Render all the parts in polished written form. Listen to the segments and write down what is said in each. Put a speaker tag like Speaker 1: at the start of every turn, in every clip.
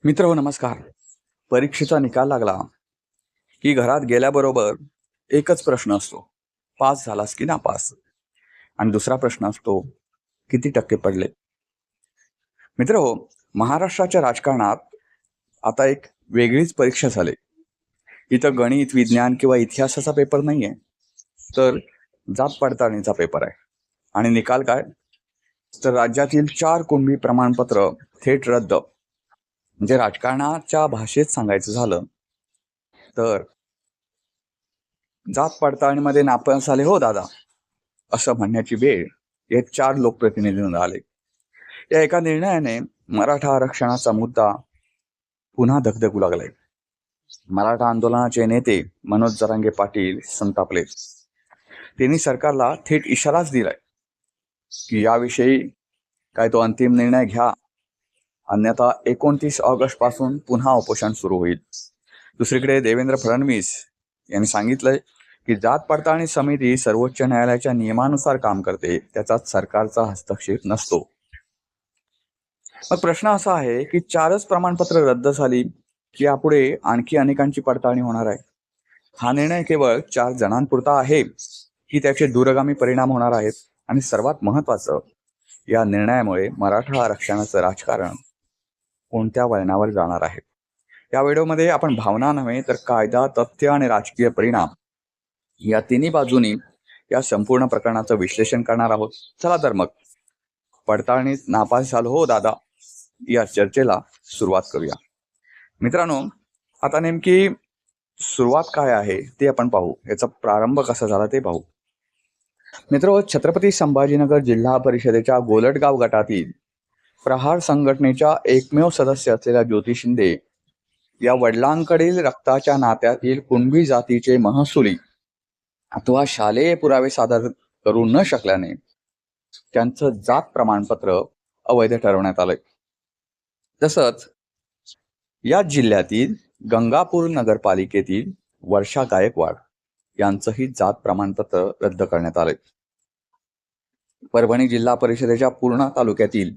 Speaker 1: मित्र नमस्कार. परीक्षेचा निकाल लागला की घरात गेल्याबरोबर एकच प्रश्न असतो, पास झालास की नापास. आणि दुसरा प्रश्न असतो, किती टक्के पडले. मित्र महाराष्ट्राच्या राजकारणात आता एक वेगळीच परीक्षा झाली. इथं गणित, विज्ञान किंवा इतिहासाचा पेपर नाहीये, तर जात पडताळणीचा पेपर आहे. आणि निकाल काय, तर राज्यातील 4 कुणबी प्रमाणपत्र थेट रद्द. म्हणजे राजकारणाच्या भाषेत सांगायचं झालं तर जात पडताळणीमध्ये नापास झाले हो दादा, असं म्हणण्याची वेळ या 4 लोकप्रतिनिधींना आले. या एका निर्णयाने मराठा आरक्षणाचा मुद्दा पुन्हा धगधगू लागलाय. मराठा आंदोलनाचे नेते मनोज जरांगे पाटील संतापले. त्यांनी सरकारला थेट इशाराच दिलाय की याविषयी काय तो अंतिम निर्णय घ्या, अन्यथा 29 ऑगस्ट पासून पुन्हा उपोषण सुरू होईल. दुसरीकडे देवेंद्र फडणवीस यांनी सांगितलंय की जात पडताळणी समिती सर्वोच्च न्यायालयाच्या नियमानुसार काम करते, त्याचाच सरकारचा हस्तक्षेप नसतो. मग प्रश्न असा आहे की 4च प्रमाणपत्र रद्द झाली की यापुढे आणखी अनेकांची पडताळणी होणार आहे. हा निर्णय केवळ 4 जणांपुरता आहे की त्याचे दूरगामी परिणाम होणार आहेत. आणि सर्वात महत्वाचं, या निर्णयामुळे मराठा आरक्षणाचं राजकारण कोणत्या वळणावर जाणार आहे. या व्हिडिओमध्ये आपण भावना नव्हे तर कायदा, तथ्य आणि राजकीय परिणाम या तिन्ही बाजूनी या संपूर्ण प्रकरणाचं विश्लेषण करणार आहोत. चला तर मग पडताळणीत नापास झालो हो दादा या चर्चेला सुरुवात करूया. मित्रांनो, आता नेमकी सुरुवात काय आहे ते आपण पाहू, याचा प्रारंभ कसा झाला ते पाहू. मित्र, छत्रपती संभाजीनगर जिल्हा परिषदेच्या गोलटगाव गटातील प्रहार संघटनेच्या एकमेव सदस्य असलेल्या ज्योती शिंदे या वडिलांकडील रक्ताच्या नात्यातील कुणबी जातीचे महसुली अथवा शालेय पुरावे सादर करू न शकल्याने त्यांचं जात प्रमाणपत्र अवैध ठरवण्यात आलंय. तसंच या जिल्ह्यातील गंगापूर नगरपालिकेतील वर्षा गायकवाड यांचंही जात प्रमाणपत्र रद्द करण्यात आलंय. परभणी जिल्हा परिषदेच्या पूर्णा तालुक्यातील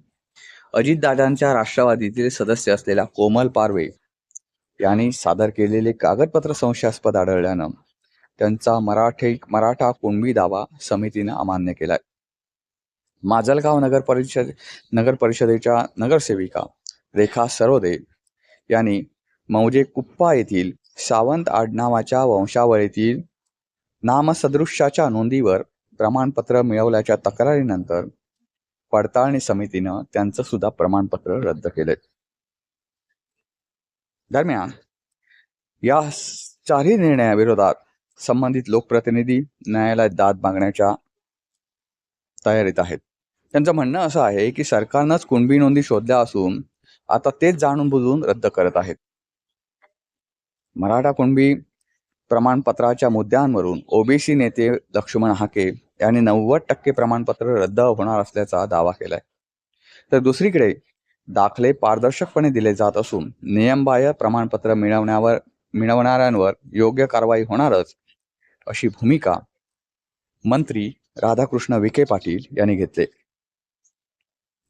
Speaker 1: अजितदादांच्या राष्ट्रवादीतील सदस्य असलेल्या कोमल पारवे यांनी सादर केलेले कागदपत्र संशयास्पद आढळल्यानं त्यांचा मराठा कुणबी दावा समितीनं अमान्य केलाय. माजलगाव नगर परिषदेच्या नगरसेविका रेखा सरोदे यांनी मौजे कुप्पा येथील सावंत आडनावाच्या वंशावळीतील नामसदृश्याच्या नोंदीवर प्रमाणपत्र मिळवल्याच्या तक्रारीनंतर पडताळणी समितीनं त्यांचं सुद्धा प्रमाणपत्र रद्द केलंय. दरम्यान या 4ही निर्णयाविरोधात संबंधित लोकप्रतिनिधी न्यायालयात दाद मागण्याच्या तयारीत आहेत. त्यांचं म्हणणं असं आहे की सरकारनंच कुणबी नोंदी शोधल्या असून आता तेच जाणून बुजून रद्द करत आहेत. मराठा कुणबी प्रमाणपत्राच्या मुद्द्यांवरून ओबीसी नेते लक्ष्मण हाके यांनी 90% प्रमाणपत्र रद्द होणार असल्याचा दावा केलाय. तर दुसरीकडे दाखले पारदर्शकपणे दिले जात असून नियमबाह्य प्रमाणपत्र मिळवणाऱ्यांवर योग्य कारवाई होणारच, अशी भूमिका मंत्री राधाकृष्ण विखे पाटील यांनी घेतले.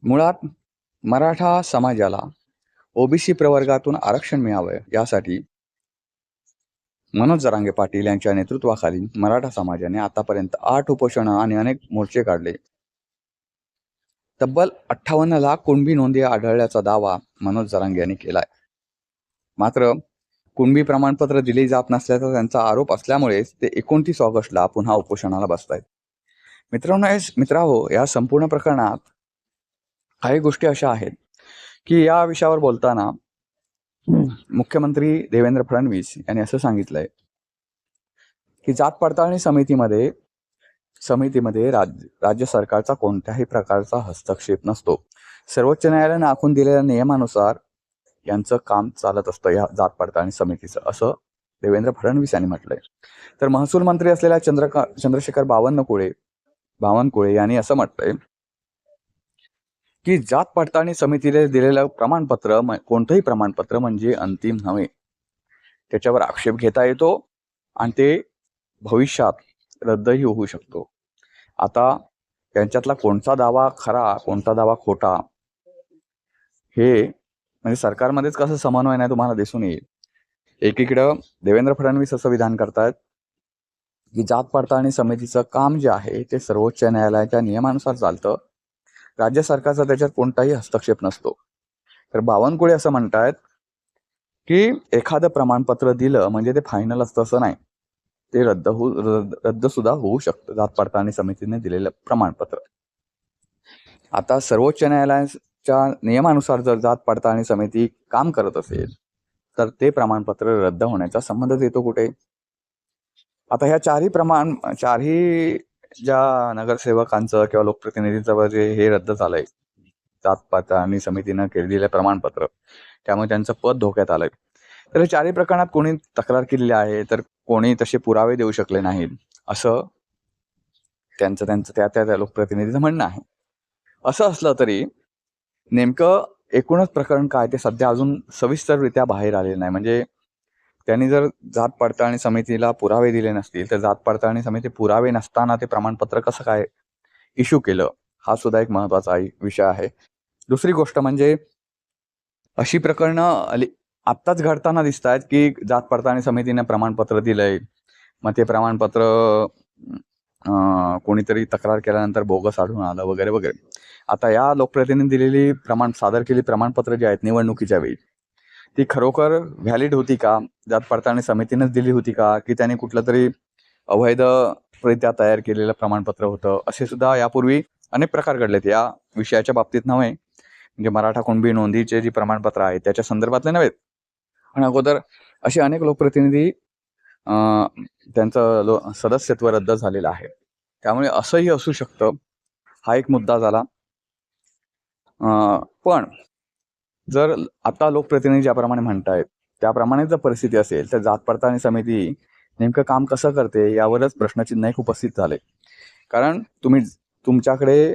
Speaker 1: मुळात मराठा समाजाला ओबीसी प्रवर्गातून आरक्षण मिळावं यासाठी मनोज जरांगे पाटील यांच्या नेतृत्वाखाली मराठा समाजाने आतापर्यंत 8 उपोषणं आणि अनेक मोर्चे काढले. तब्बल 58 लाख कुणबी नोंदी आढळल्याचा दावा मनोज जरांगे यांनी केलाय. मात्र कुणबी प्रमाणपत्र दिले जात नसल्याचा त्यांचा आरोप असल्यामुळेच ते 29 ऑगस्टला पुन्हा उपोषणाला बसतायत. मित्रांनो, या संपूर्ण प्रकरणात काही गोष्टी अशा आहेत की या विषयावर बोलताना मुख्यमंत्री देवेंद्र फडणवीस यांनी असं सांगितलंय की जात पडताळणी समितीमध्ये राज्य सरकारचा कोणत्याही प्रकारचा हस्तक्षेप नसतो. सर्वोच्च न्यायालयाने आखून दिलेल्या नियमानुसार यांचं काम चालत असतं या जात पडताळणी समितीचं, असं देवेंद्र फडणवीस यांनी म्हटलंय. तर महसूल मंत्री असलेल्या चंद्रशेखर बावनकुळे यांनी असं म्हटलंय की जात पडताळणी समितीने दिलेलं प्रमाणपत्र कोणतंही प्रमाणपत्र म्हणजे अंतिम नव्हे, त्याच्यावर आक्षेप घेता येतो आणि ते भविष्यात रद्दही होऊ शकतो. आता त्यांच्यातला कोणता दावा खरा, कोणता दावा खोटा, हे म्हणजे सरकारमध्येच कसं समन्वय नाही तुम्हाला दिसून येईल. एकीकडं देवेंद्र फडणवीस असं विधान करतायत की जात पडताळणी समितीचं काम जे आहे ते सर्वोच्च न्यायालयाच्या नियमानुसार चालतं, राज्य सरकारचा त्याच्यात कोणताही हस्तक्षेप नसतो. तर बावनकुळे असं म्हणतायत की एखादं प्रमाणपत्र दिलं म्हणजे ते फायनल असतं असं नाही, ते रद्द सुद्धा होऊ शकतं जात पडताळणी समितीने दिलेलं प्रमाणपत्र. आता सर्वोच्च न्यायालयाच्या नियमानुसार जर जात पडताळणी समिती काम करत असेल तर ते प्रमाणपत्र रद्द होण्याचा संबंधच येतो कुठे? आता ह्या चारही ज्या नगरसेवकांचं किंवा लोकप्रतिनिधींचं जे हे रद्द झालंय जात पडताळणी समितीनं केलेलं प्रमाणपत्र, त्यामुळे त्यांचं पद धोक्यात आलंय. तर या चारही प्रकरणात कोणी तक्रार केलेली आहे तर कोणी तसे पुरावे देऊ शकले नाहीत असं त्यांचं त्या लोकप्रतिनिधीचं म्हणणं आहे. असं असलं तरी नेमकं एकूणच प्रकरण काय ते सध्या अजून सविस्तररित्या बाहेर आलेलं नाही. म्हणजे त्यांनी जर जात पडताळणी समितीला पुरावे दिले नसतील तर जात पडताळणी समिती पुरावे नसताना ते प्रमाणपत्र कसं काय इश्यू केलं, हा सुद्धा एक महत्वाचा विषय आहे. दुसरी गोष्ट म्हणजे अशी प्रकरणं आत्ताच घडताना दिसत आहेत की जात पडताळणी समितीने प्रमाणपत्र दिलंय, मग ते प्रमाणपत्र कोणीतरी तक्रार केल्यानंतर बोगस आढळून आलं वगैरे वगैरे. आता या लोकप्रतिनिधी दिलेली सादर केलेली प्रमाणपत्र जी आहेत निवडणुकीच्या वेळी ती खरोखर व्हॅलिड होती का, जात पडताळणी समितीनेच दिली होती का, की त्याने कुठलं तरी अवैधरित्या तयार केलेलं प्रमाणपत्र होतं, असे सुद्धा यापूर्वी अनेक प्रकार घडलेत. या विषयाच्या बाबतीत नव्हे, म्हणजे मराठा कुणबी नोंदीचे जी प्रमाणपत्र आहेत त्याच्या संदर्भातले नव्हेत, पण अगोदर असे अनेक लोकप्रतिनिधी त्यांचं सदस्यत्व रद्द झालेलं आहे. त्यामुळे असंही असू शकतं, हा एक मुद्दा झाला. पण जर आता लोकप्रतिनिधी ज्याप्रमाणे म्हणतायत त्याप्रमाणे जर परिस्थिती असेल तर जात पडताळणी समिती नेमकं काम कसं करते यावरच प्रश्नचिन्ह एक उपस्थित झाले. कारण तुमच्याकडे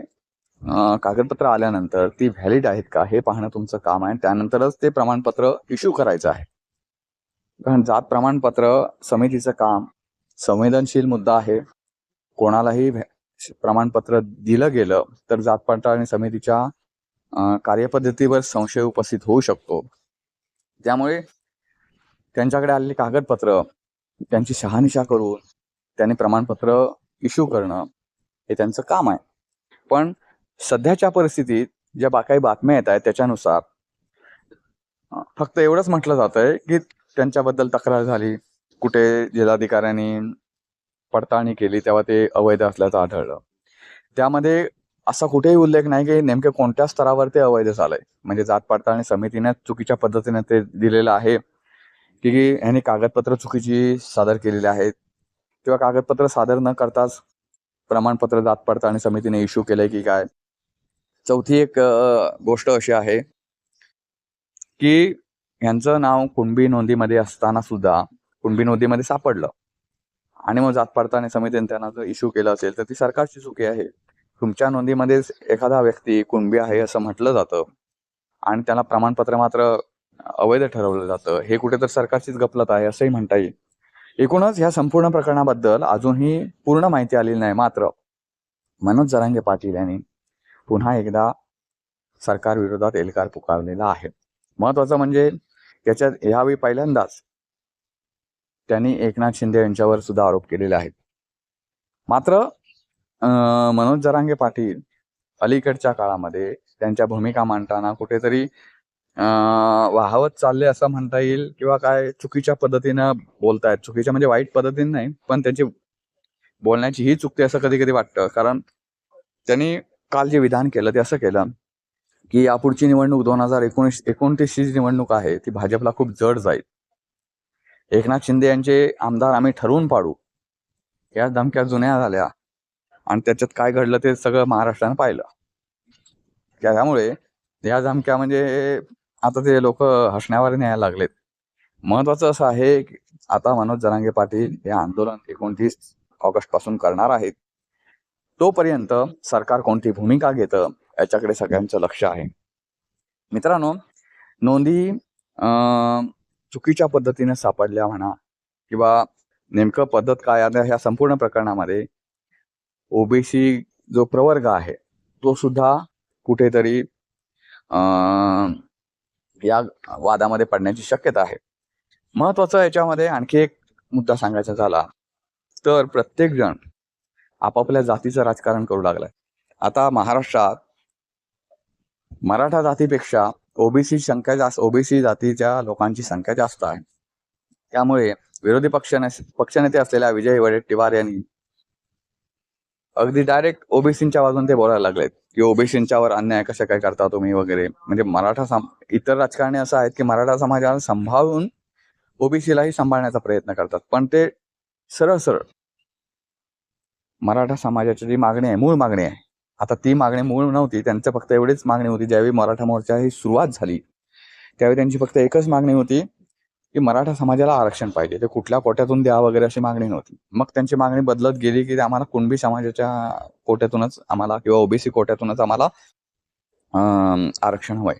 Speaker 1: कागदपत्र आल्यानंतर ती व्हॅलिड आहेत का हे पाहणं तुमचं काम आहे, त्यानंतरच ते प्रमाणपत्र इश्यू करायचं आहे. कारण जात प्रमाणपत्र समितीचं काम संवेदनशील मुद्दा आहे. कोणालाही प्रमाणपत्र दिलं गेलं तर जात पडताळणी समितीच्या कार्यपद्धतीवर संशय उपस्थित होऊ शकतो. त्यामुळे त्यांच्याकडे आलेली कागदपत्र त्यांची शहानिशा करून त्यांनी प्रमाणपत्र इश्यू करणं हे त्यांचं काम आहे. पण सध्याच्या परिस्थितीत ज्या काही बातम्या येत आहेत त्याच्यानुसार फक्त एवढंच म्हटलं जात आहे की त्यांच्याबद्दल तक्रार झाली, कुठे जिल्हाधिकाऱ्यांनी पडताळणी केली तेव्हा ते अवैध असल्याचं आढळलं. त्यामध्ये असा कुठेही उल्लेख नाही की नेमके कोणत्या स्तरावर ते अवैध झालंय. म्हणजे जात पडताळणी समितीने चुकीच्या पद्धतीने ते दिलेलं आहे की ह्यांनी कागदपत्र चुकीची सादर केलेली आहेत, किंवा कागदपत्र सादर न करताच प्रमाणपत्र जात पडताळणी समितीने इश्यू केलंय की काय. चौथी एक गोष्ट अशी आहे की यांचं नाव कुणबी नोंदीमध्ये असताना सुद्धा कुणबी नोंदीमध्ये सापडलं आणि मग जात पडताळणी समितीने त्यांना जर इश्यू केलं असेल तर ती सरकारची चुकी आहे. तुमच्या नोंदीमध्येच एखादा व्यक्ती कुणबी आहे असं म्हटलं जातं आणि त्याला प्रमाणपत्र मात्र अवैध ठरवलं जातं, हे कुठे तर सरकारचीच गफलत आहे असंही म्हणता येईल. एकूणच ह्या संपूर्ण प्रकरणाबद्दल अजूनही पूर्ण माहिती आलेली नाही. मात्र मनोज जरांगे पाटील यांनी पुन्हा एकदा सरकार विरोधात एल्गार पुकारलेला आहे. महत्वाचं म्हणजे त्याच्यात यावेळी पहिल्यांदाच त्यांनी एकनाथ शिंदे यांच्यावर सुद्धा आरोप केलेले आहेत. मात्र मनोज जरांगे पाटील अलीकडच्या काळामध्ये त्यांच्या भूमिका मांडताना कुठेतरी वाहवत चालले असं म्हणता येईल, किंवा काय चुकीच्या पद्धतीनं बोलतायत. चुकीच्या म्हणजे वाईट पद्धतीने नाही, पण त्यांची बोलण्याची ही चुकते असं कधी कधी वाटतं. कारण त्यांनी काल जे विधान केलं ते असं केलं की यापुढची निवडणूक 2029 निवडणूक आहे ती भाजपला खूप जड जाईल. एकनाथ शिंदे यांचे आमदार आम्ही ठरवून पाडू, या धमक्या जुन्या झाल्या आणि त्याच्यात काय घडलं ते सगळं महाराष्ट्रानं पाहिलं. त्यामुळे या धमक्या म्हणजे आता ते लोक हसण्यावर न्यायला लागलेत. महत्वाचं असं आहे की आता मनोज जरांगे पाटील हे आंदोलन 29 ऑगस्ट पासून करणार आहेत. तोपर्यंत सरकार कोणती भूमिका घेतं याच्याकडे सगळ्यांचं लक्ष आहे. मित्रांनो, नोंदी चुकीच्या पद्धतीने सापडल्या म्हणा किंवा नेमकं पद्धत काय आहे ह्या संपूर्ण प्रकरणामध्ये ओबीसी जो प्रवर्ग आहे तो सुद्धा कुठेतरी या वादामध्ये पडण्याची शक्यता आहे. महत्वाचं याच्यामध्ये आणखी एक मुद्दा सांगायचा झाला तर प्रत्येक जण आपापल्या जातीचं राजकारण करू लागलाय. आता महाराष्ट्रात मराठा जातीपेक्षा ओबीसी जातीच्या लोकांची संख्या जास्त आहे. त्यामुळे विरोधी पक्षनेते असलेल्या विजय वडेट्टीवार यांनी अगदी डायरेक्ट ओबीसींच्या बाजून ते बोलायला लागलेत की ओबीसींच्यावर अन्याय कशा काय करता तुम्ही वगैरे. म्हणजे इतर राजकारणी असं आहेत की मराठा समाजाला सांभाळून ओबीसीलाही सांभाळण्याचा प्रयत्न करतात, पण ते सरळ सरळ मराठा समाजाची जी मागणी आहे, मूळ मागणी आहे, आता ती मागणी मूळ नव्हती. त्यांचं फक्त एवढीच मागणी होती. ज्यावेळी मराठा मोर्चा ही सुरुवात झाली त्यावेळी त्यांची फक्त एकच मागणी होती की मराठा समाजाला आरक्षण पाहिजे, ते कुठल्या कोट्यातून द्या वगैरे अशी मागणी नव्हती. मग त्यांची मागणी बदलत गेली की आम्हाला कुणबी समाजाच्या कोट्यातूनच आम्हाला किंवा ओबीसी कोट्यातूनच आम्हाला आरक्षण हवंय.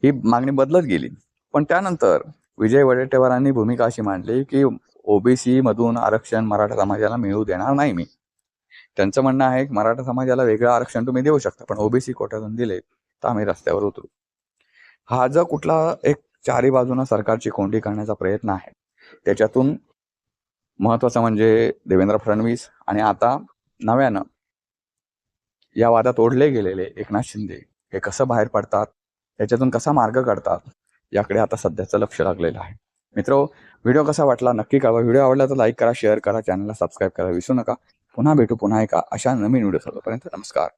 Speaker 1: ही मागणी बदलत गेली. पण त्यानंतर विजय वडेट्टीवारांनी भूमिका अशी मांडली की ओबीसी मधून आरक्षण मराठा समाजाला मिळू देणार नाही मी. त्यांचं म्हणणं आहे की मराठा समाजाला वेगळं आरक्षण तुम्ही देऊ शकता, पण ओबीसी कोट्यातून दिले तर आम्ही रस्त्यावर उतरू. हा जो कुठला एक चारी बाजूनं सरकारची कोंडी करण्याचा प्रयत्न आहे, त्याच्यातून महत्वाचं म्हणजे देवेंद्र फडणवीस आणि आता नव्यानं या वादात ओढले गेलेले एकनाथ शिंदे हे कसं बाहेर पडतात, याच्यातून कसा मार्ग काढतात, याकडे आता सध्याचं लक्ष लागलेलं आहे. मित्रो, व्हिडिओ कसा वाटला नक्की कळवा. व्हिडिओ आवडला तर लाईक करा, शेअर करा, चॅनलला सबस्क्राईब करा विसरू नका. पुन्हा भेटू पुन्हा एका अशा नवीन व्हिडिओ. तोपर्यंत नमस्कार.